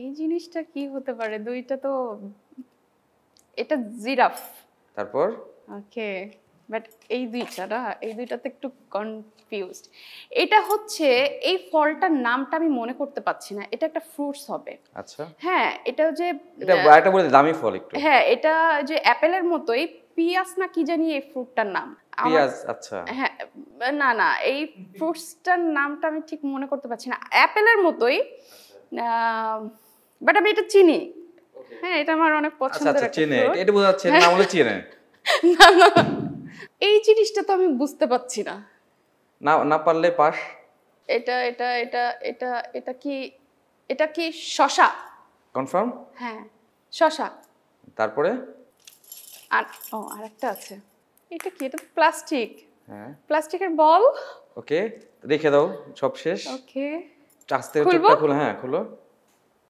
এই জিনিসটা কি হতে পারে? দুইটা তো, এটা জিরাফ। তারপর ওকে, বাট এই দুইটা না, এই দুইটাতে একটু কনফিউজড। এটা হচ্ছে, এই ফলটার নামটা আমি মনে করতে পারছি না, এটা একটা ফ্রুটস হবে। আচ্ছা, হ্যাঁ, এটা যে এটা বলে দামি ফল একটু। হ্যাঁ, এটা যে অ্যাপেলের মতোই, পিয়াস না কি জানি এই ফ্রুটটার নাম। পেঁয়াজ, আচ্ছা। হ্যাঁ, না না, এই ফ্রুটসটার নামটা আমি ঠিক মনে করতে পারছি না, অ্যাপেলের মতোই, বাট আমি এটা চিনি। হ্যাঁ, এটা আমার অনেক আচ্ছা পছন্দের আচ্ছা, একটা চেনে, fruit। এটা বোঝা যাচ্ছে, না বলে চেনে। না না, এই জিনিসটা তো আমি বুঝতে পারছি না। না না পারলে পাস। এটা এটা এটা এটা এটা কি, এটা কি শসা? কনফার্ম? হ্যাঁ, শসা। তারপরে আর আরেকটা আছে, এটা কি? এটা প্লাস্টিক, হ্যাঁ, প্লাস্টিকের বল। ওকে, রেখে দাও, সব শেষ। ওকে, আস্তে খুলবো? চোখটা খুলো, হ্যাঁ খুলো।